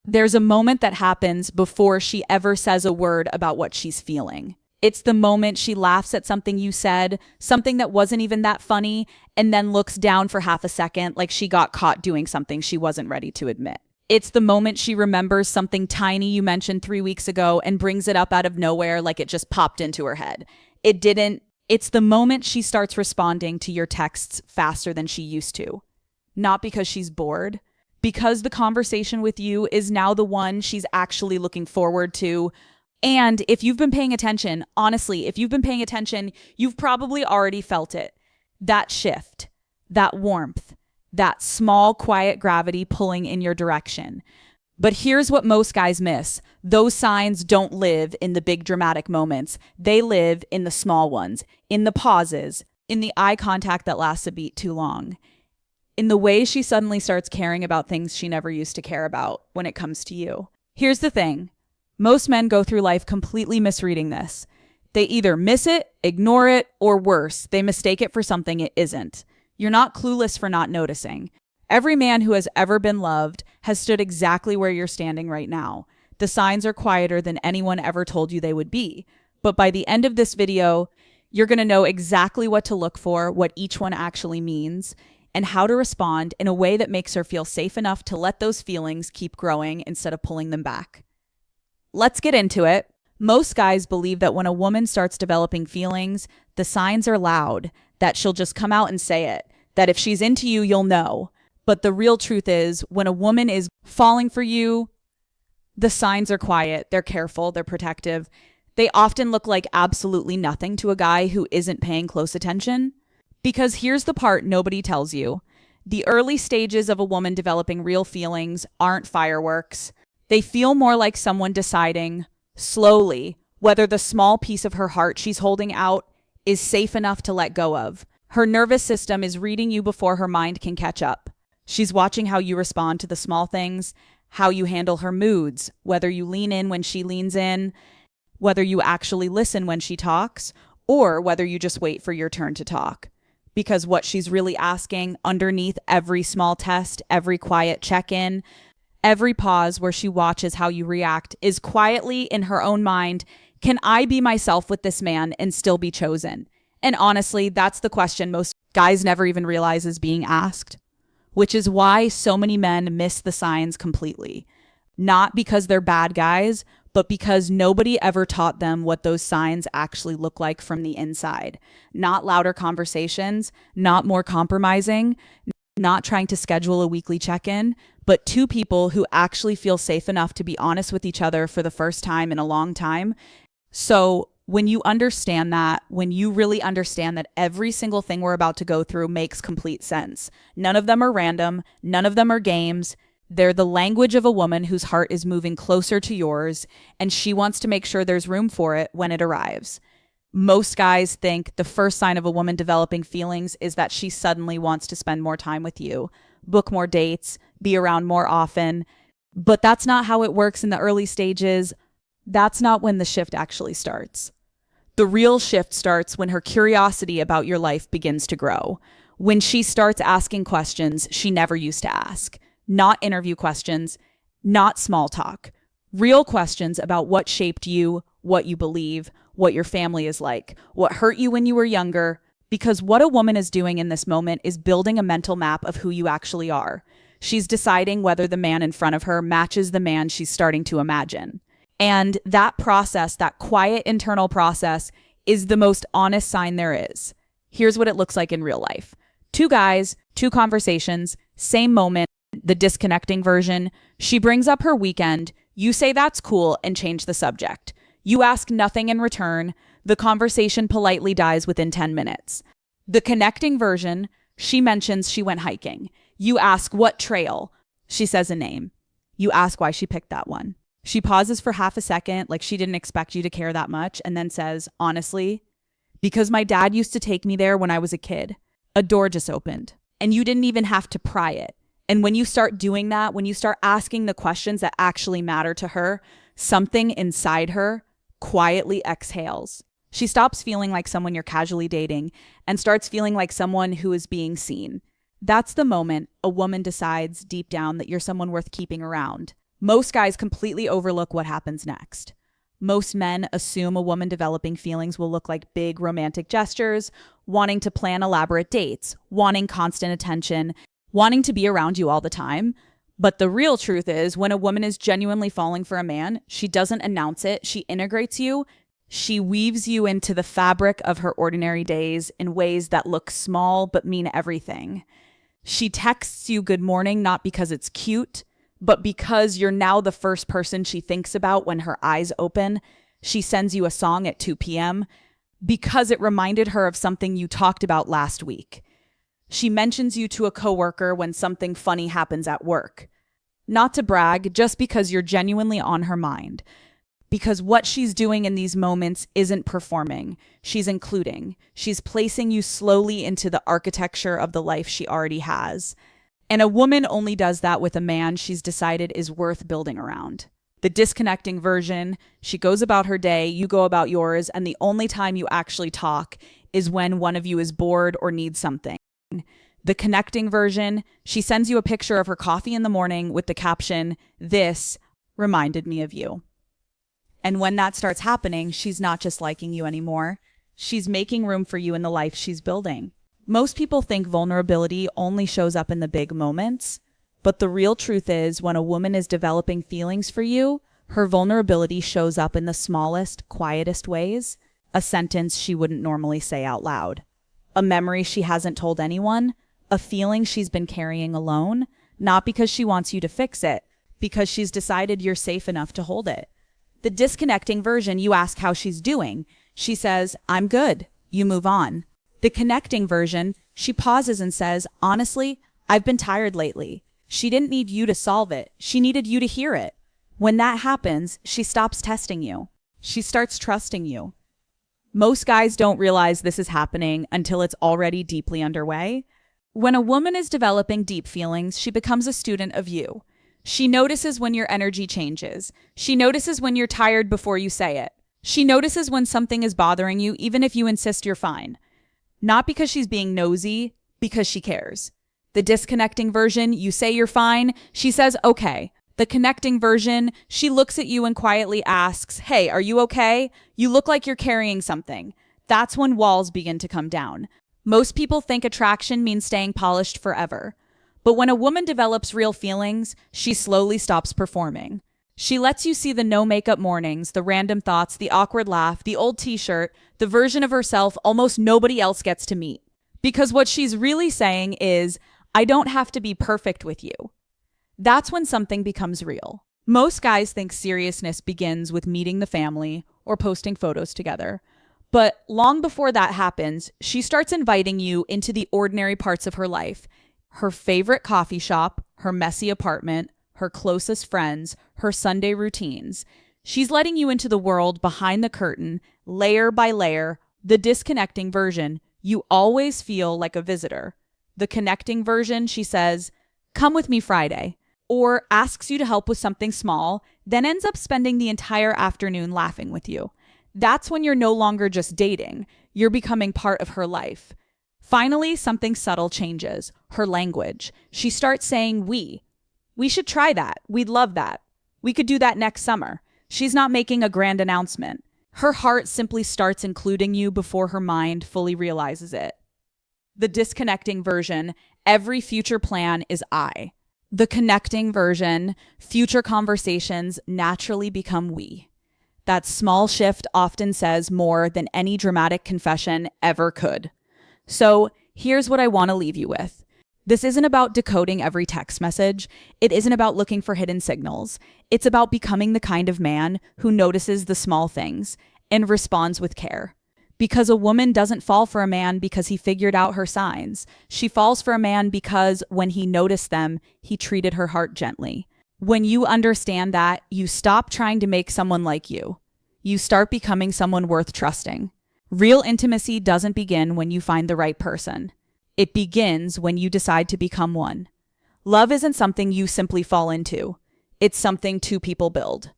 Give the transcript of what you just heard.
There's a moment that happens before she ever says a word about what she's feeling. It's the moment she laughs at something you said, something that wasn't even that funny, and then looks down for half a second like she got caught doing something she wasn't ready to admit. It's the moment she remembers something tiny you mentioned 3 weeks ago and brings it up out of nowhere like it just popped into her head. It didn't. It's the moment she starts responding to your texts faster than she used to. Not because she's bored, because the conversation with you is now the one she's actually looking forward to. And if you've been paying attention, honestly, if you've been paying attention, you've probably already felt it. That shift, that warmth, that small, quiet gravity pulling in your direction. But here's what most guys miss. Those signs don't live in the big dramatic moments. They live in the small ones, in the pauses, in the eye contact that lasts a beat too long, in the way she suddenly starts caring about things she never used to care about when it comes to you. Here's the thing. Most men go through life completely misreading this. They either miss it, ignore it, or worse, they mistake it for something it isn't. You're not clueless for not noticing. Every man who has ever been loved has stood exactly where you're standing right now. The signs are quieter than anyone ever told you they would be. But by the end of this video, you're going to know exactly what to look for, what each one actually means, and how to respond in a way that makes her feel safe enough to let those feelings keep growing instead of pulling them back. Let's get into it. Most guys believe that when a woman starts developing feelings, the signs are loud, that she'll just come out and say it, that if she's into you, you'll know. But the real truth is, when a woman is falling for you, the signs are quiet, they're careful, they're protective. They often look like absolutely nothing to a guy who isn't paying close attention. Because here's the part nobody tells you. The early stages of a woman developing real feelings aren't fireworks. They feel more like someone deciding, slowly, whether the small piece of her heart she's holding out is safe enough to let go of. Her nervous system is reading you before her mind can catch up. She's watching how you respond to the small things, how you handle her moods, whether you lean in when she leans in, whether you actually listen when she talks, or whether you just wait for your turn to talk. Because what she's really asking underneath every small test, every quiet check-in, every pause where she watches how you react is quietly in her own mind, can I be myself with this man and still be chosen? And honestly, that's the question most guys never even realize is being asked, which is why so many men miss the signs completely. Not because they're bad guys, but because nobody ever taught them what those signs actually look like from the inside. Not louder conversations, not more compromising, not trying to schedule a weekly check-in, but two people who actually feel safe enough to be honest with each other for the first time in a long time. So when you understand that, when you really understand that every single thing we're about to go through makes complete sense. None of them are random. None of them are games. They're the language of a woman whose heart is moving closer to yours, and she wants to make sure there's room for it when it arrives. Most guys think the first sign of a woman developing feelings is that she suddenly wants to spend more time with you, book more dates, be around more often. But that's not how it works in the early stages. That's not when the shift actually starts. The real shift starts when her curiosity about your life begins to grow, when she starts asking questions she never used to ask. Not interview questions, not small talk. Real questions about what shaped you, what you believe, what your family is like, what hurt you when you were younger. Because what a woman is doing in this moment is building a mental map of who you actually are. She's deciding whether the man in front of her matches the man she's starting to imagine. And that process, that quiet internal process, is the most honest sign there is. Here's what it looks like in real life. Two guys, two conversations, same moment. The disconnecting version. She brings up her weekend. You say that's cool and change the subject. You ask nothing in return. The conversation politely dies within 10 minutes. The connecting version. She mentions she went hiking. You ask what trail. She says a name. You ask why she picked that one. She pauses for half a second, like she didn't expect you to care that much, and then says, honestly, because my dad used to take me there when I was a kid. A door just opened, and you didn't even have to pry it. And when you start doing that, when you start asking the questions that actually matter to her, something inside her quietly exhales. She stops feeling like someone you're casually dating and starts feeling like someone who is being seen. That's the moment a woman decides deep down that you're someone worth keeping around. Most guys completely overlook what happens next. Most men assume a woman developing feelings will look like big romantic gestures, wanting to plan elaborate dates, wanting constant attention, wanting to be around you all the time. But the real truth is, when a woman is genuinely falling for a man, she doesn't announce it, she integrates you. She weaves you into the fabric of her ordinary days in ways that look small but mean everything. She texts you good morning not because it's cute, but because you're now the first person she thinks about when her eyes open. She sends you a song at 2 p.m. because it reminded her of something you talked about last week. She mentions you to a coworker when something funny happens at work. Not to brag, just because you're genuinely on her mind. Because what she's doing in these moments isn't performing. She's including. She's placing you slowly into the architecture of the life she already has. And a woman only does that with a man she's decided is worth building around. The disconnecting version, she goes about her day, you go about yours, and the only time you actually talk is when one of you is bored or needs something. The connecting version, she sends you a picture of her coffee in the morning with the caption, "This reminded me of you." And when that starts happening, she's not just liking you anymore. She's making room for you in the life she's building. Most people think vulnerability only shows up in the big moments, but the real truth is, when a woman is developing feelings for you, her vulnerability shows up in the smallest, quietest ways. A sentence she wouldn't normally say out loud. A memory she hasn't told anyone. A feeling she's been carrying alone. Not because she wants you to fix it, because she's decided you're safe enough to hold it. The disconnecting version, you ask how she's doing. She says, "I'm good." You move on. The connecting version, she pauses and says, "Honestly, I've been tired lately." She didn't need you to solve it. She needed you to hear it. When that happens, she stops testing you. She starts trusting you. Most guys don't realize this is happening until it's already deeply underway. When a woman is developing deep feelings, she becomes a student of you. She notices when your energy changes. She notices when you're tired before you say it. She notices when something is bothering you, even if you insist you're fine. Not because she's being nosy, because she cares. The disconnecting version, you say you're fine. She says, "Okay." The connecting version, she looks at you and quietly asks, "Hey, are you okay? You look like you're carrying something." That's when walls begin to come down. Most people think attraction means staying polished forever. But when a woman develops real feelings, she slowly stops performing. She lets you see the no makeup mornings, the random thoughts, the awkward laugh, the old t-shirt, the version of herself almost nobody else gets to meet. Because what she's really saying is, "I don't have to be perfect with you." That's when something becomes real. Most guys think seriousness begins with meeting the family or posting photos together. But long before that happens, she starts inviting you into the ordinary parts of her life. Her favorite coffee shop, her messy apartment, her closest friends, her Sunday routines. She's letting you into the world behind the curtain, layer by layer. The disconnecting version, you always feel like a visitor. The connecting version, she says, "Come with me Friday," or asks you to help with something small, then ends up spending the entire afternoon laughing with you. That's when you're no longer just dating. You're becoming part of her life. Finally, something subtle changes. Her language. She starts saying we. "We should try that. We'd love that. We could do that next summer." She's not making a grand announcement. Her heart simply starts including you before her mind fully realizes it. The disconnecting version, every future plan is I. The connecting version, future conversations naturally become we. That small shift often says more than any dramatic confession ever could. So here's what I want to leave you with. This isn't about decoding every text message. It isn't about looking for hidden signals. It's about becoming the kind of man who notices the small things and responds with care. Because a woman doesn't fall for a man because he figured out her signs. She falls for a man because when he noticed them, he treated her heart gently. When you understand that, you stop trying to make someone like you. You start becoming someone worth trusting. Real intimacy doesn't begin when you find the right person. It begins when you decide to become one. Love isn't something you simply fall into. It's something two people build.